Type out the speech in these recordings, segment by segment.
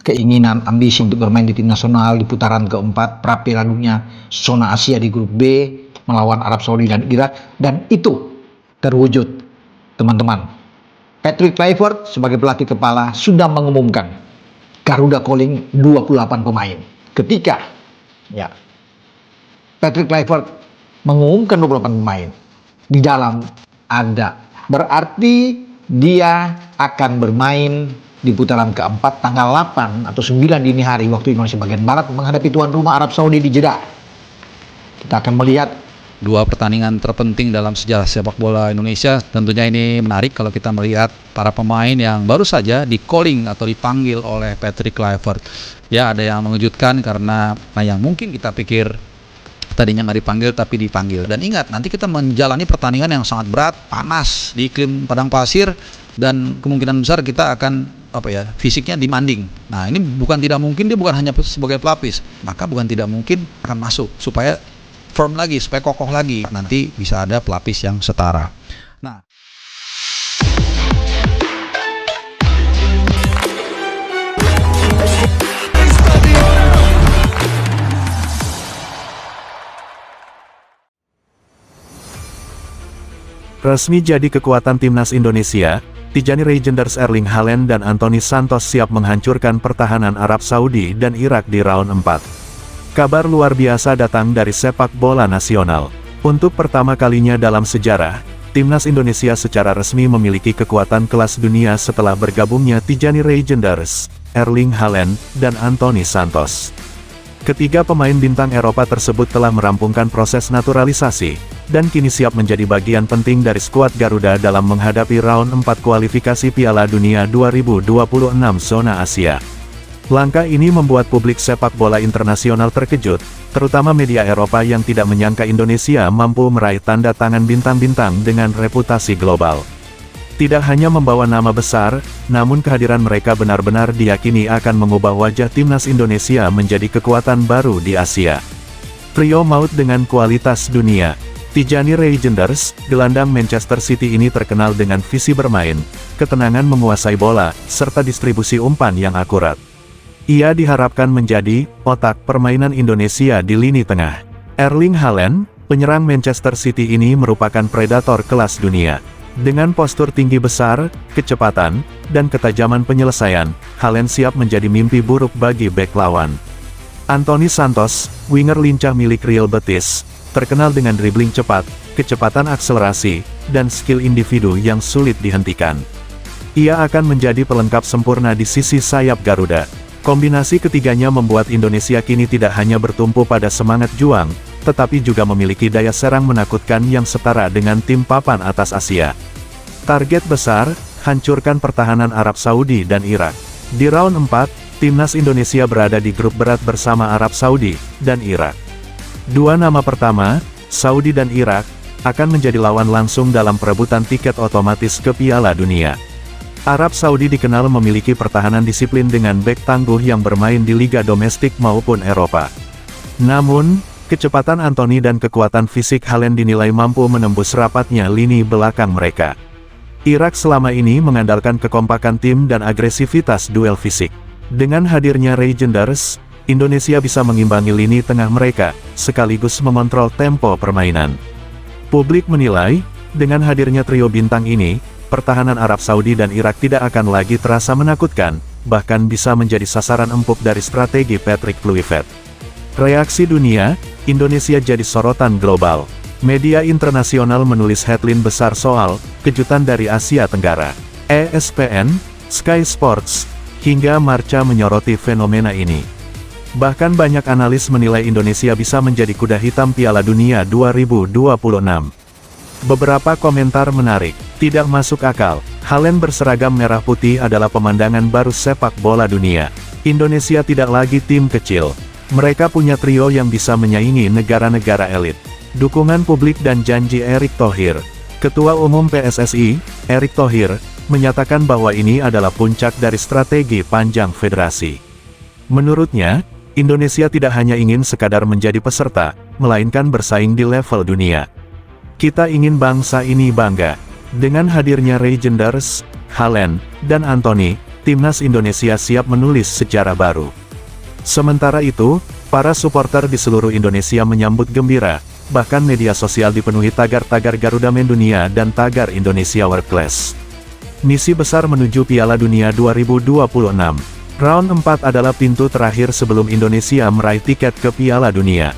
keinginan ambisi untuk bermain di tim nasional di putaran keempat Piala Dunia zona Asia di grup B melawan Arab Saudi dan Irak, dan itu terwujud, teman-teman. Patrick Kluivert sebagai pelatih kepala sudah mengumumkan Garuda calling 28 pemain. Ketika Patrick Kluivert mengumumkan 28 pemain, di dalam ada berarti dia akan bermain di putaran keempat tanggal 8 atau 9 dini hari waktu Indonesia bagian Barat menghadapi tuan rumah Arab Saudi di Jeddah. Kita akan melihat dua pertandingan terpenting dalam sejarah sepak bola Indonesia. Tentunya ini menarik kalau kita melihat para pemain yang baru saja di calling atau dipanggil oleh Patrick Kluivert. Ya, ada yang mengejutkan karena yang mungkin kita pikir tadinya nggak dipanggil tapi dipanggil. Dan ingat, nanti kita menjalani pertandingan yang sangat berat, panas di iklim padang pasir, dan kemungkinan besar kita akan fisiknya demanding. Nah, ini bukan tidak mungkin, dia bukan hanya sebagai pelapis, maka bukan tidak mungkin akan masuk supaya firm lagi, supaya kokoh lagi. Nanti bisa ada pelapis yang setara. Nah, resmi jadi kekuatan timnas Indonesia, Tijani Reijenders, Erling Haaland dan Anthony Santos siap menghancurkan pertahanan Arab Saudi dan Irak di round 4. Kabar luar biasa datang dari sepak bola nasional. Untuk pertama kalinya dalam sejarah, timnas Indonesia secara resmi memiliki kekuatan kelas dunia setelah bergabungnya Tijani Reijenders, Erling Haaland, dan Anthony Santos. Ketiga pemain bintang Eropa tersebut telah merampungkan proses naturalisasi, dan kini siap menjadi bagian penting dari skuad Garuda dalam menghadapi round 4 kualifikasi Piala Dunia 2026 zona Asia. Langkah ini membuat publik sepak bola internasional terkejut, terutama media Eropa yang tidak menyangka Indonesia mampu meraih tanda tangan bintang-bintang dengan reputasi global. Tidak hanya membawa nama besar, namun kehadiran mereka benar-benar diyakini akan mengubah wajah timnas Indonesia menjadi kekuatan baru di Asia. Trio maut dengan kualitas dunia. Tijani Reijenders, gelandang Manchester City ini terkenal dengan visi bermain, ketenangan menguasai bola, serta distribusi umpan yang akurat. Ia diharapkan menjadi otak permainan Indonesia di lini tengah. Erling Haaland, penyerang Manchester City ini merupakan predator kelas dunia. Dengan postur tinggi besar, kecepatan, dan ketajaman penyelesaian, Haaland siap menjadi mimpi buruk bagi bek lawan. Anthony Santos, winger lincah milik Real Betis, terkenal dengan dribbling cepat, kecepatan akselerasi, dan skill individu yang sulit dihentikan. Ia akan menjadi pelengkap sempurna di sisi sayap Garuda. Kombinasi ketiganya membuat Indonesia kini tidak hanya bertumpu pada semangat juang, tetapi juga memiliki daya serang menakutkan yang setara dengan tim papan atas Asia. Target besar, hancurkan pertahanan Arab Saudi dan Irak. Di round 4, timnas Indonesia berada di grup berat bersama Arab Saudi dan Irak. Dua nama pertama, Saudi dan Irak, akan menjadi lawan langsung dalam perebutan tiket otomatis ke Piala Dunia. Arab Saudi dikenal memiliki pertahanan disiplin dengan bek tangguh yang bermain di liga domestik maupun Eropa. Namun, kecepatan Anthony dan kekuatan fisik Haaland dinilai mampu menembus rapatnya lini belakang mereka. Irak selama ini mengandalkan kekompakan tim dan agresivitas duel fisik. Dengan hadirnya Reijenders, Indonesia bisa mengimbangi lini tengah mereka, sekaligus mengontrol tempo permainan. Publik menilai, dengan hadirnya trio bintang ini, pertahanan Arab Saudi dan Irak tidak akan lagi terasa menakutkan, bahkan bisa menjadi sasaran empuk dari strategi Patrick Kluivert. Reaksi dunia, Indonesia jadi sorotan global. Media internasional menulis headline besar soal kejutan dari Asia Tenggara. ESPN, Sky Sports, hingga Marca menyoroti fenomena ini. Bahkan banyak analis menilai Indonesia bisa menjadi kuda hitam Piala Dunia 2026. Beberapa komentar menarik, tidak masuk akal. Haaland berseragam merah putih adalah pemandangan baru sepak bola dunia. Indonesia tidak lagi tim kecil. Mereka punya trio yang bisa menyaingi negara-negara elit. Dukungan publik dan janji Erick Thohir. Ketua Umum PSSI, Erick Thohir, menyatakan bahwa ini adalah puncak dari strategi panjang federasi. Menurutnya, Indonesia tidak hanya ingin sekadar menjadi peserta, melainkan bersaing di level dunia. Kita ingin bangsa ini bangga. Dengan hadirnya Reijenders, Haaland, dan Anthony, timnas Indonesia siap menulis sejarah baru. Sementara itu, para supporter di seluruh Indonesia menyambut gembira, bahkan media sosial dipenuhi tagar-tagar Garuda Mendunia dan tagar Indonesia World Class. Misi besar menuju Piala Dunia 2026. Round 4 adalah pintu terakhir sebelum Indonesia meraih tiket ke Piala Dunia.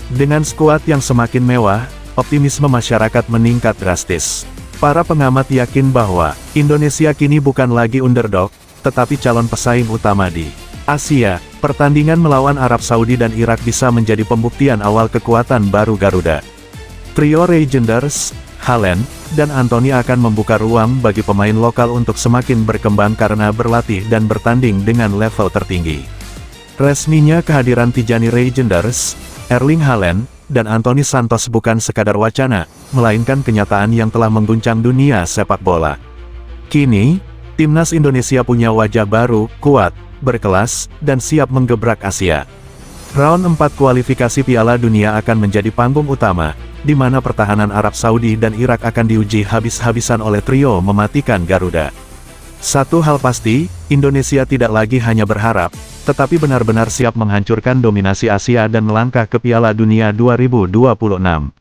Dengan skuad yang semakin mewah, optimisme masyarakat meningkat drastis. Para pengamat yakin bahwa Indonesia kini bukan lagi underdog, tetapi calon pesaing utama di Asia. Pertandingan melawan Arab Saudi dan Irak bisa menjadi pembuktian awal kekuatan baru Garuda. Trio Legenders, Haaland, dan Anthony akan membuka ruang bagi pemain lokal untuk semakin berkembang karena berlatih dan bertanding dengan level tertinggi. Resminya kehadiran Tijani Legenders, Erling Haaland, dan Anthony Santos bukan sekadar wacana, melainkan kenyataan yang telah mengguncang dunia sepak bola. Kini, timnas Indonesia punya wajah baru, kuat, berkelas, dan siap menggebrak Asia. Round 4 kualifikasi Piala Dunia akan menjadi panggung utama, di mana pertahanan Arab Saudi dan Irak akan diuji habis-habisan oleh trio mematikan Garuda. Satu hal pasti, Indonesia tidak lagi hanya berharap, tetapi benar-benar siap menghancurkan dominasi Asia dan melangkah ke Piala Dunia 2026.